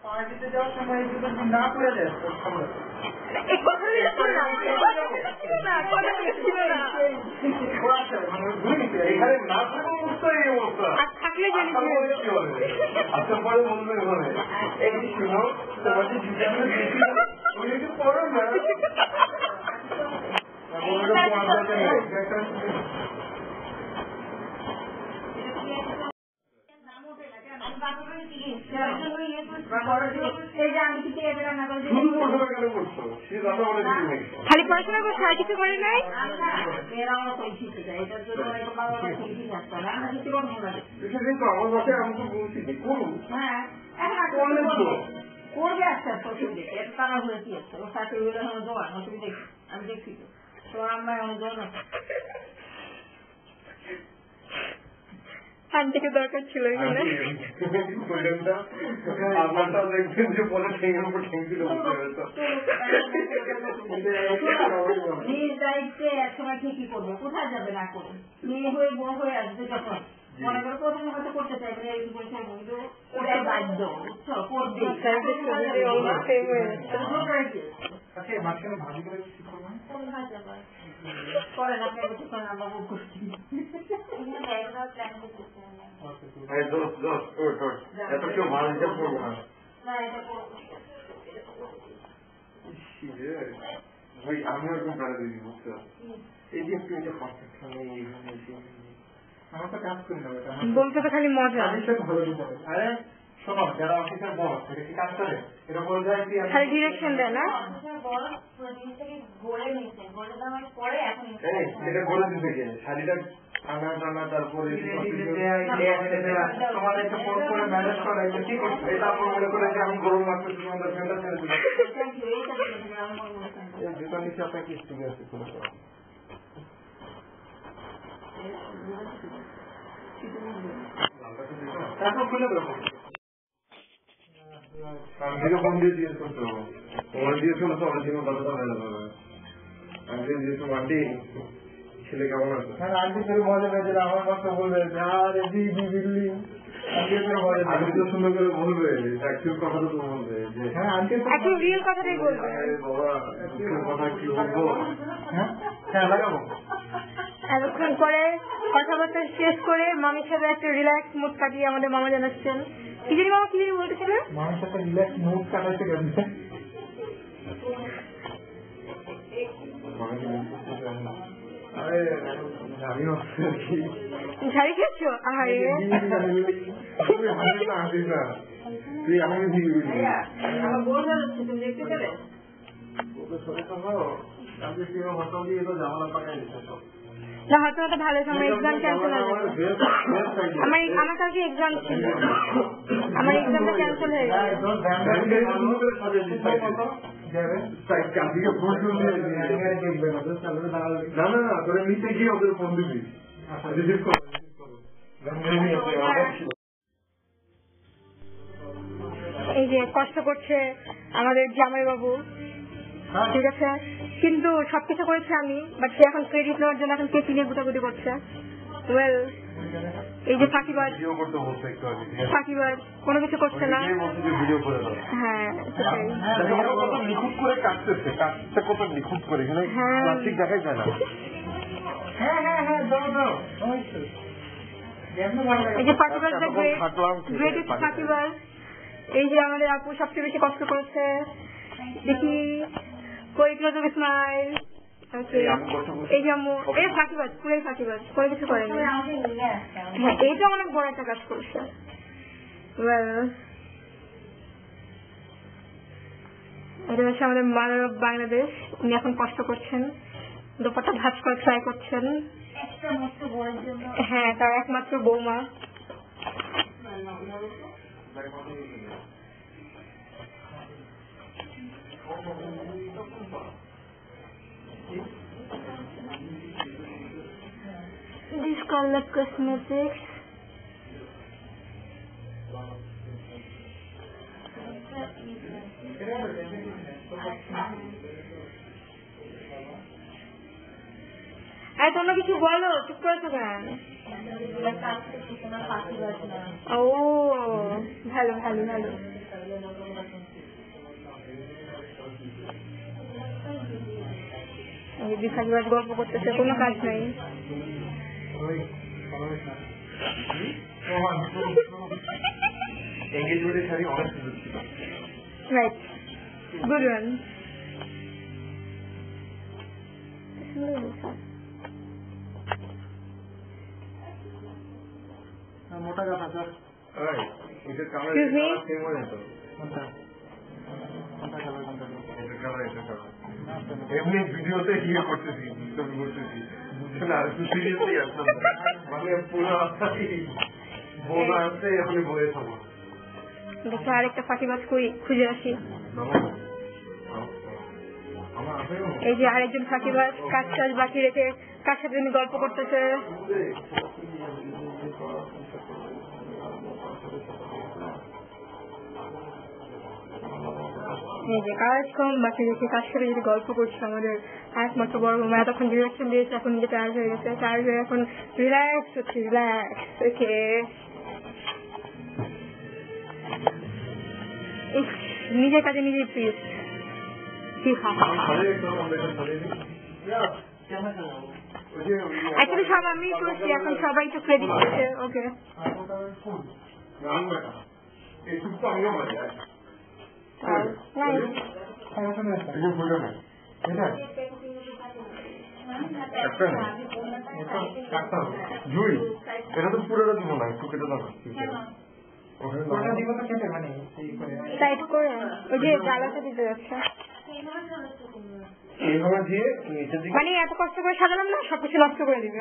পার্টিতে যাওয়ার সময় যদি না করে যায় থাকলে জানি আচ্ছা পরে বলবে বলে এই শুনো তোমাদের পড়ো না খালি পড়াশোনা করছে আর কিছু করে নাই আমার বাসায় আমাকে বলছি যে করুন করবে আস্তে আস্তে তারা হয়েছি ওর সাথে দোয়ার তুমি দেখি আমি দেখছি তো আমরা এমন দোয়ার আন্টিকে দরকার ছিল এখানে নিজ দায়িত্বে একসময় ঠিকই করবো কোথায় যাবে না করে মেয়ে হয়ে বউ হয়ে আসবে যখন মনে করো প্রথমে হয়তো করতে চাইবে এই বলছে ওটাই বাধ্য করবে করেন আপনি আমরা বুক করছি এত কেউ ভালো হিসাব করবো না ভাই আমিও একদম বেড়া দিদি বুঝতে এই যে একটু এটা আমার তো কাজ করি না বলতে তো খালি মজা ভালো দিতে হবে আরে শোনো যারা অফিসের বস এটা কি কাজ করে এটা বলে যায় কি খালি ডিরেকশন দেয় না এটা বলে দিতে কে শাড়িটা টানা টানা তারপরে তোমাদের একটা ফোন করে ম্যানেজ করা এটা কি করছে এটা আপনার মনে করে যে আমি গরম মাত্র তোমাদের ফ্রেন্ডটা ছেড়ে দিচ্ছি যেটা নিচে আপনার কি স্টিং আছে খুলে করা এখন খুলে দেবো আমি ফোন দিয়ে জিজ্ঞেস করতে হবে তোমার দিয়েছো না তো আমার জীবন কতটা ভালো হবে আমি দিয়েছো আন্টি ছেলে কেমন আছে হ্যাঁ আন্টি করে মজা পেয়েছে আমার কথা বলবে আরে দিদি বিল্ডিং আন্টি তো সুন্দর করে বলবে অ্যাকচুয়াল কথাটা তো বলবে যে হ্যাঁ আন্টি এখন রিয়েল কথাটাই বলবে বাবা কথা কি বলবো হ্যাঁ হ্যাঁ লাগাবো এতক্ষণ করে কথাবার্তা শেষ করে মামির সাথে একটা রিল্যাক্স মুড কাটিয়ে আমাদের মামা জানাচ্ছেন কি জানি মামা কি জানি বলতেছিলেন মামির সাথে রিল্যাক্স মুড কাটাইতে গেছে ঝাড়ি খেয়েছো আরে তুই আমাকে দিয়ে আমার বোন যাচ্ছে তুমি দেখতে পেলে না হয়তো হয়তো ভালো আমার এক্সাম ক্যান্সেল হয়ে গেছে আমার কালকে এক্সাম ছিল আমার এক্সামটা ক্যান্সেল হয়ে গেছে নিচে গিয়ে ওদের ফোন দিবি এই যে কষ্ট করছে আমাদের জামাই বাবু ঠিক আছে কিন্তু সবকিছু করেছে আমি বাট সে এখন ক্রেডিট নেওয়ার জন্য এখন কে কিনে গুটাগুটি করছে ওয়েল এই যে ফাঁকিবাজ কোনো কিছু করছে না হ্যাঁ নিখুঁত করে কাটতেছে কাটতে কত নিখুঁত করে এখানে প্লাস্টিক দেখাই যায় না এই যে ফাঁকিবাজ গ্রেটেস্ট ফাঁকিবাজ এই যে আমাদের আপু সবচেয়ে বেশি কষ্ট করেছে দেখি কই ক্লোজ স্মাইল এই যে আম্মু এই ফাঁকিবাজ পুরাই ফাঁকিবাজ কোনো কিছু করেনি হ্যাঁ এইটা অনেক বড় একটা কাজ করছে এটা হচ্ছে আমাদের মাদার অফ বাংলাদেশ উনি এখন কষ্ট করছেন দোপাটা ভাজ করে ট্রাই করছেন হ্যাঁ তার একমাত্র বৌমা This color cosmetics আর তোমরা কিছু বলো চুপ করেছো কেন ও ভালো ভালো ভালো এই যে ফাঁকিবাজ গল্প করতেছে, কোনো কাজ নাই। এঙ্গেজমেন্টের শাড়ি অনেক সুন্দর ছিল। Right, good one. মোটা কথা স্যার, এটার কালার সেম হয়ে যেত। এমনি ভিডিওতে ইয়ে করতেছি, ছবি করতেছি, সিরিয়াসলি আসলাম মানে পুরো বোন আসছে এখনই বয়ে থামা। দেখি আরেকটা ফাঁকিবাজ খুঁজে আসি। এই যে আরেকজন ফাঁকিবাজ কাজ কাজ বাকি রেখে কার সাথে তিনি গল্প করতেছে। এই যে কাজ কম বাকি রেখে কাজ করে যদি গল্প করছে আমাদের একমাত্র বড় মামা। এতক্ষণ ডিরেকশন দিয়েছে, এখন নিজে চার্জ হয়ে গেছে, চার্জ হয়ে এখন রিল্যাক্স হচ্ছে, রিল্যাক্স। ওকে, নিজের কাজে নিজেই প্লিজ। অ্যাকচুয়ালি সব আমি করছি, এখন সবাই তো ক্রেডিট দিচ্ছে। ওকে, জুই এটা তো পুরোটা দিব না, একটু কেটে দাও। টাইট করে ওই যে ডালাটা দিতে যাচ্ছে, এইভাবে দিয়ে মানে এত কষ্ট করে সাজালাম না, সবকিছু নষ্ট করে দিবে।